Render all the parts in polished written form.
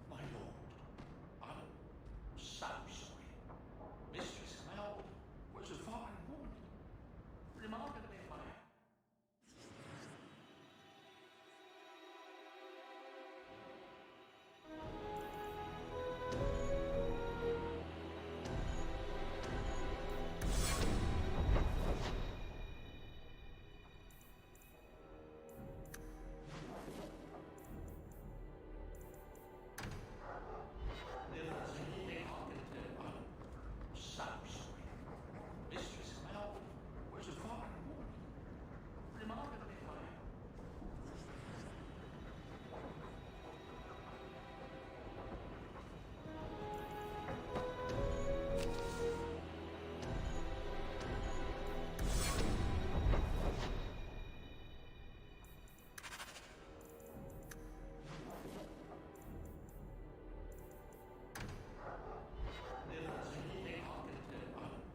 My lord, I'm so sorry. Mistress Mel was a fine woman, remarkably fine. If there's anything I can do, I'm so sorry. Mistress Mel was a fine woman, remarkably fine. If there's anything I can do, I'm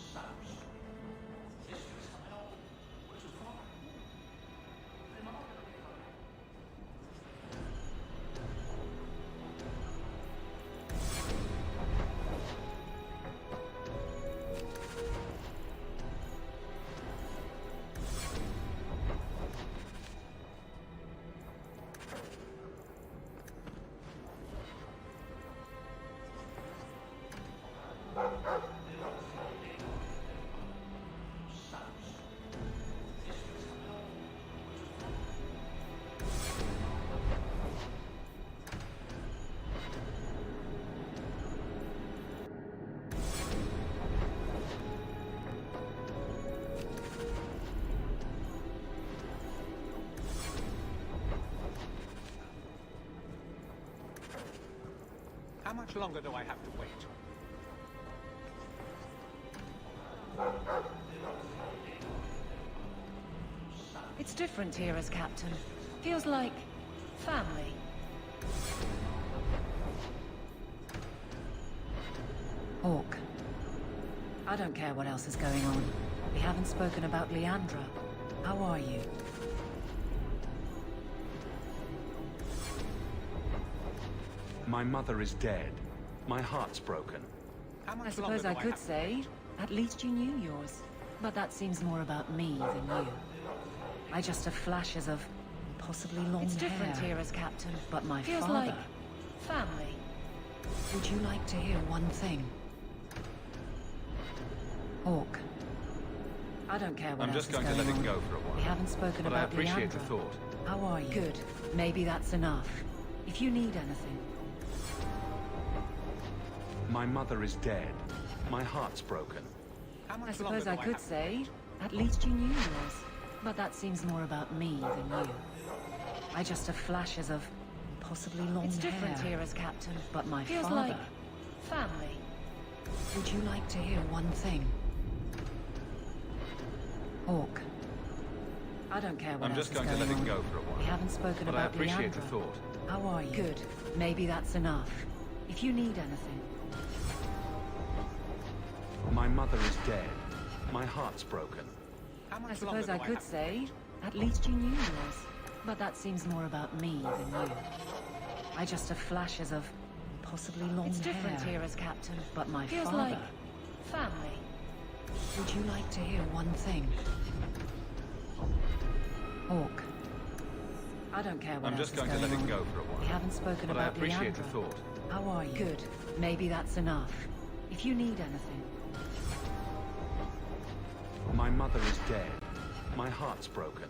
so sorry. Mistress Mel was a fine woman, remarkably fine. How much longer do I have to wait? It's different here as captain. Feels like family. Hawk. I don't care what else is going on. We haven't spoken about Leandra. How are you? My mother is dead. My heart's broken. How much I suppose longer I do could say, at least you knew yours. But that seems more about me than you. I just have flashes of possibly long hair. It's different here as captain. But my Feels father... like family. Would you like to hear one thing? Hawk. I don't care what I'm else just going is to let on. it go for a while. We haven't spoken But I about appreciate the Leandra. thought. How are you? Good. Maybe that's enough. If you need anything. My mother is dead. My heart's broken. How much I suppose longer I do could say, at least you knew yours. But that seems more about me than you. I just have flashes of possibly long hair. It's different here as captain. But my Feels father... like family. Would you like to hear one thing? Hawk. I don't care what I'm else just going is to let on. it go for a while. We haven't spoken But I about appreciate Leandra. the thought. How are you? Good. Maybe that's enough. If you need anything. My mother is dead. My heart's broken. How much I suppose longer I do could have? say, At least you knew yours. But that seems more about me than you. I just have flashes of possibly long hair. It's different here as captain. But my Feels father... like family. Would you like to hear one thing? Hawk. I don't care what I'm else just going to is let going it on. go for a We while. haven't spoken But I about appreciate the Leandra. thought. How are you? Good. Maybe that's enough. If you need anything. My mother is dead. My heart's broken.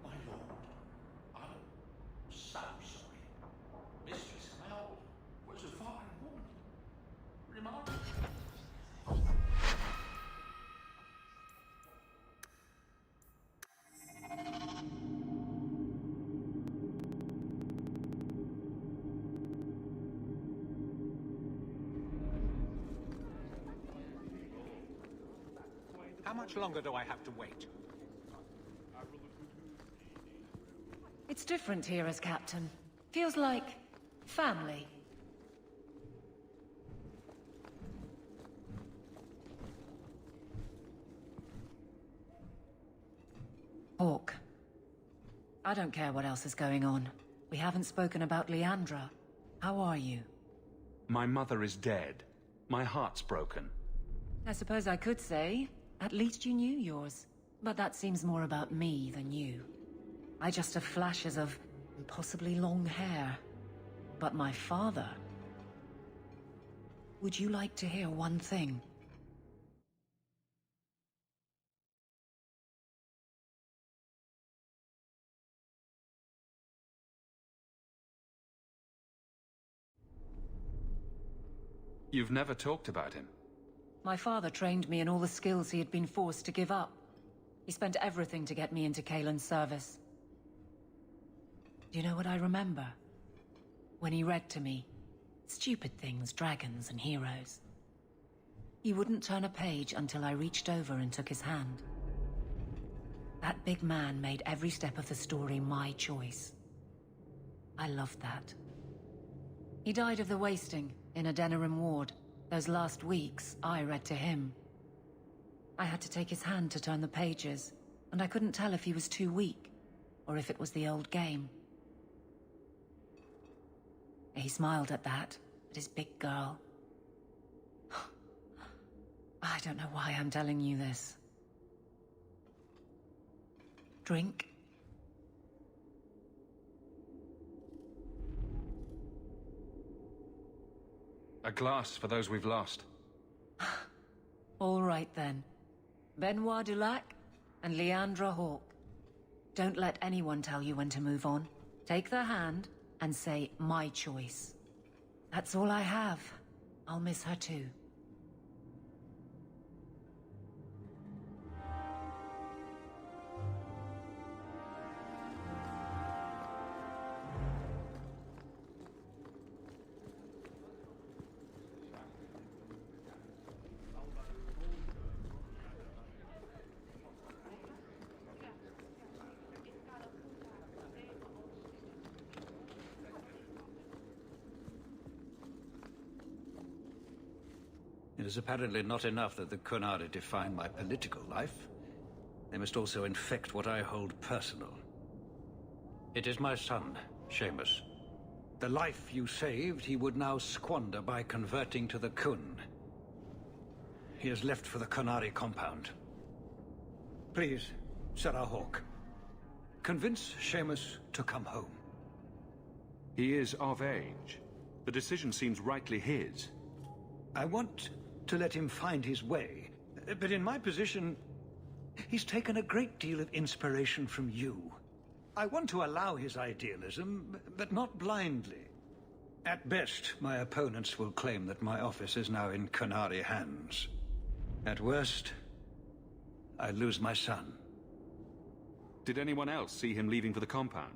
My lord, I'm so sorry. Mistress Mel was a fine woman. Remarkable. How much longer do I have to wait? It's different here as captain. Feels like family. Hawk. I don't care what else is going on. We haven't spoken about Leandra. How are you? My mother is dead. My heart's broken. I suppose I could say, at least you knew yours. But that seems more about me than you. I just have flashes of possibly long hair. But my father... Would you like to hear one thing? You've never talked about him. My father trained me in all the skills he had been forced to give up. He spent everything to get me into Kaelin's service. Do you know what I remember? When he read to me. Stupid things, dragons and heroes. He wouldn't turn a page until I reached over and took his hand. That big man made every step of the story my choice. I loved that. He died of the wasting in a Denerim ward. Those last weeks, I read to him. I had to take his hand to turn the pages, and I couldn't tell if he was too weak, or if it was the old game. He smiled at that, at his big girl. I don't know why I'm telling you this. Drink? A glass for those we've lost. All right then. Benoit Dulac and Leandra Hawk. Don't let anyone tell you when to move on. Take their hand and say, my choice. That's all I have. I'll miss her too. It is apparently not enough that the Qunari define my political life. They must also infect what I hold personal. It is my son, Seamus. The life you saved, he would now squander by converting to the Qun. He has left for the Qunari compound. Please, Sarah Hawk, convince Seamus to come home. He is of age. The decision seems rightly his. I want to let him find his way, but in my position, he's taken a great deal of inspiration from you. I want to allow his idealism, but not blindly. At best, my opponents will claim that my office is now in Qunari hands. At worst, I lose my son. Did anyone else see him leaving for the compound?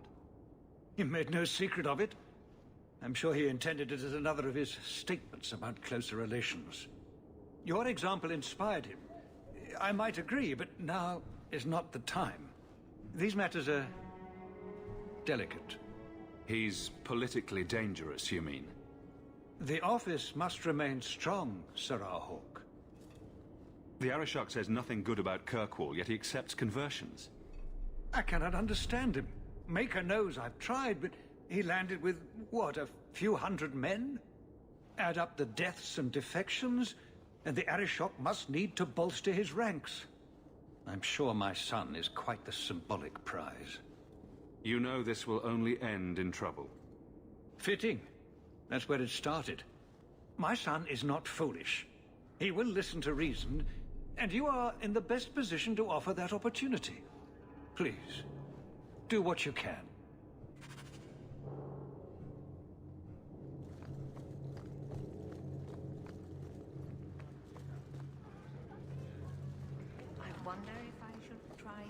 He made no secret of it. I'm sure he intended it as another of his statements about closer relations. Your example inspired him. I might agree, but now is not the time. These matters are delicate. He's politically dangerous, you mean? The office must remain strong, Sir Hawk. The Arishok says nothing good about Kirkwall, yet he accepts conversions. I cannot understand him. Maker knows I've tried, but he landed with, what, a few hundred men? Add up the deaths and defections, and the Arishok must need to bolster his ranks. I'm sure my son is quite the symbolic prize. You know this will only end in trouble. Fitting. That's where it started. My son is not foolish. He will listen to reason, and you are in the best position to offer that opportunity. Please, do what you can. I wonder if I should try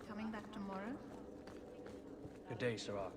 coming back tomorrow? Good day, Sarah.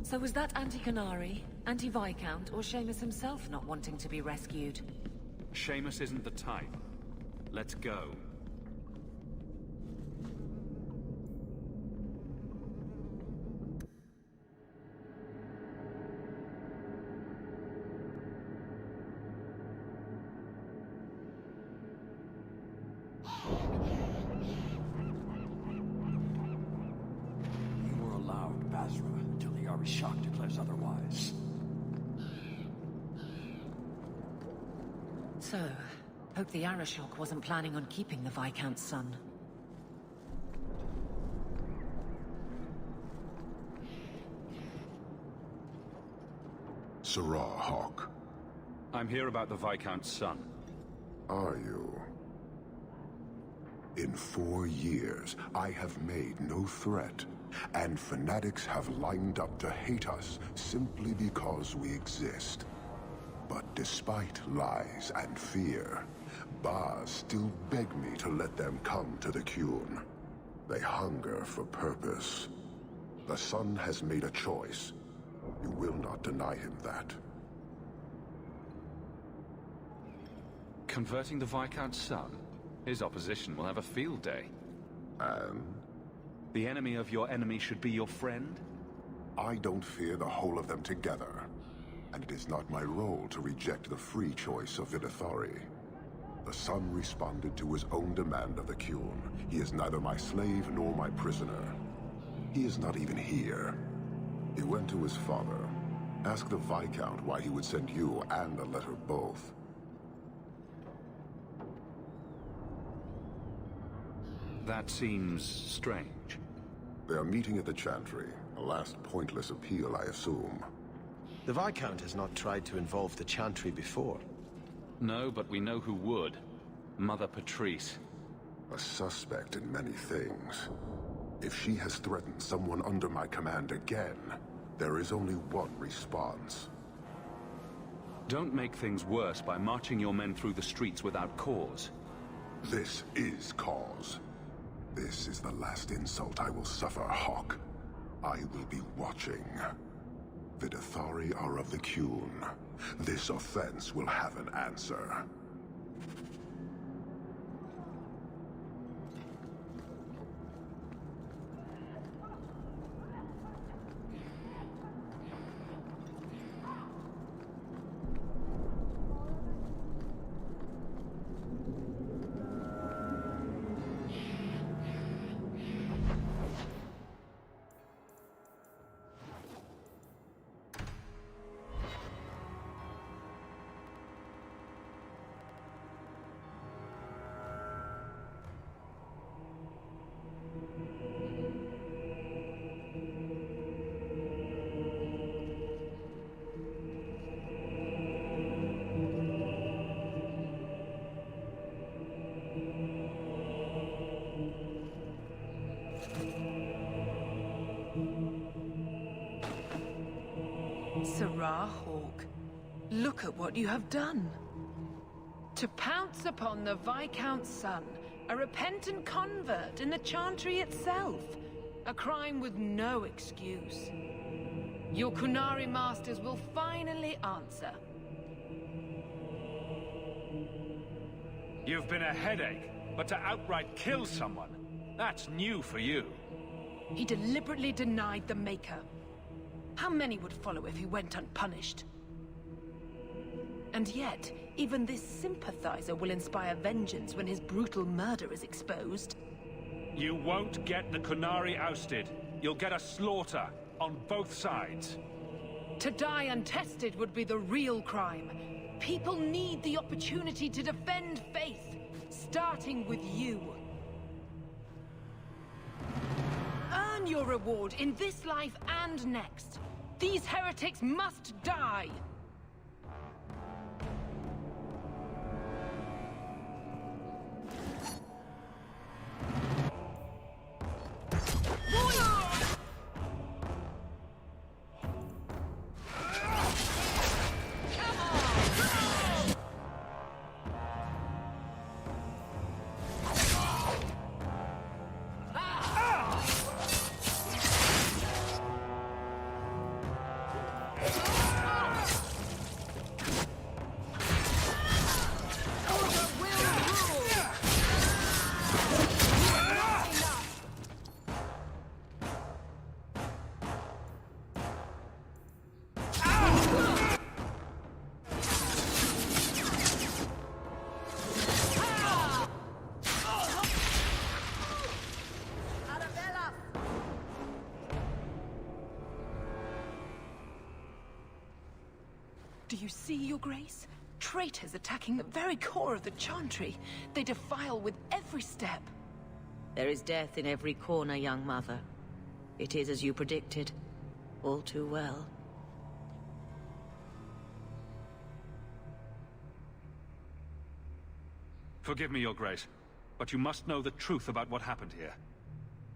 So was that anti-Qunari, anti-Viscount, or Seamus himself not wanting to be rescued? Seamus isn't the type. Let's go. You were allowed, Basra, until the Arishok declares otherwise. So, hope the Arishok wasn't planning on keeping the Viscount's son. Sirrah Hawk. I'm here about the Viscount's son. Are you? In 4 years, I have made no threat, and fanatics have lined up to hate us simply because we exist. But despite lies and fear, Baz still beg me to let them come to the Qun. They hunger for purpose. The son has made a choice. You will not deny him that. Converting the Viscount's son? His opposition will have a field day. And? The enemy of your enemy should be your friend? I don't fear the whole of them together. And it is not my role to reject the free choice of Vidithari. The son responded to his own demand of the Qun. He is neither my slave nor my prisoner. He is not even here. He went to his father. Ask the Viscount why he would send you and a letter both. That seems strange. They are meeting at the Chantry. A last pointless appeal, I assume. The Viscount has not tried to involve the Chantry before. No, but we know who would. Mother Patrice. A suspect in many things. If she has threatened someone under my command again, there is only one response. Don't make things worse by marching your men through the streets without cause. This is cause. This is the last insult I will suffer, Hawk. I will be watching. Vidithari are of the Qun. This offense will have an answer. Sirrah Hawk, look at what you have done. To pounce upon the Viscount's son, a repentant convert in the Chantry itself, a crime with no excuse. Your Qunari masters will finally answer. You've been a headache, but to outright kill someone, that's new for you. He deliberately denied the Maker. How many would follow if he went unpunished? And yet, even this sympathizer will inspire vengeance when his brutal murder is exposed. You won't get the Qunari ousted. You'll get a slaughter on both sides. To die untested would be the real crime. People need the opportunity to defend faith, starting with you. Earn your reward in this life and next. These heretics must die! Do you see, Your Grace? Traitors attacking the very core of the Chantry. They defile with every step. There is death in every corner, young mother. It is as you predicted. All too well. Forgive me, Your Grace, but you must know the truth about what happened here.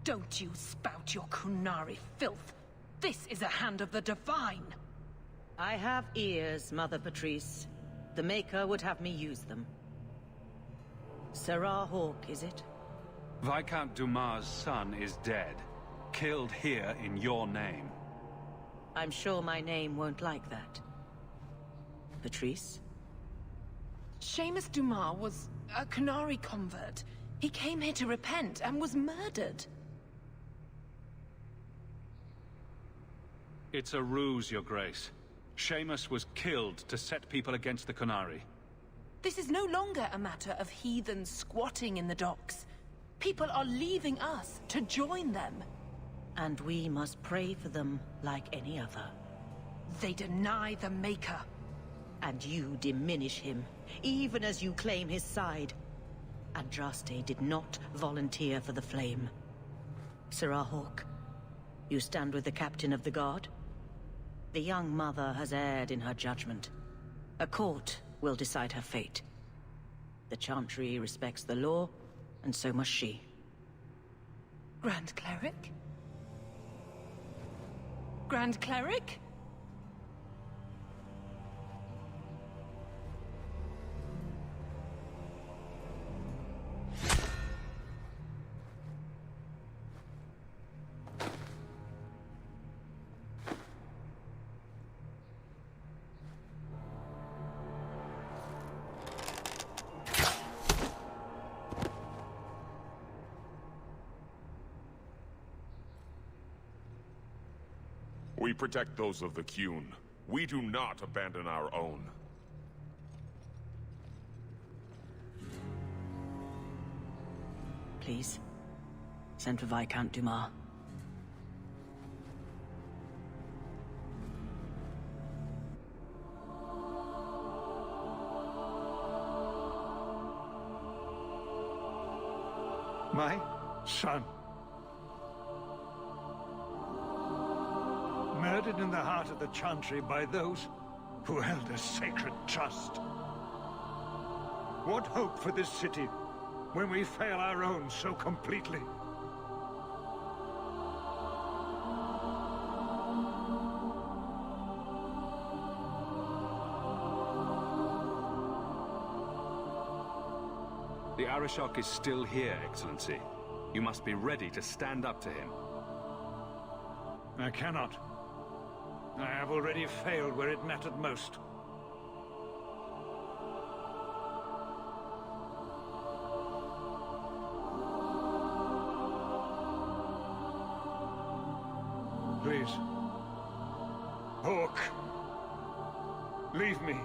Don't you spout your Kunari filth. This is a hand of the Divine. I have ears, Mother Patrice. The Maker would have me use them. Sarah Hawke, is it? Viscount Dumas' son is dead. Killed here in your name. I'm sure my name won't like that. Patrice? Seamus Dumas was a Kunari convert. He came here to repent and was murdered. It's a ruse, Your Grace. Seamus was killed to set people against the Kunari. This is no longer a matter of heathens squatting in the docks. People are leaving us to join them. And we must pray for them like any other. They deny the Maker. And you diminish him, even as you claim his side. Andraste did not volunteer for the flame. Sarah Hawke, you stand with the captain of the guard? The young mother has erred in her judgment. A court will decide her fate. The Chantry respects the law, and so must she. Grand Cleric? Grand Cleric? We protect those of the Qun. We do not abandon our own. Please, send for Viscount Dumas. My son. Murdered in the heart of the Chantry by those who held a sacred trust. What hope for this city when we fail our own so completely? The Arishok is still here, Excellency. You must be ready to stand up to him. I cannot. I have already failed where it mattered most. Please. Hawke. Leave me.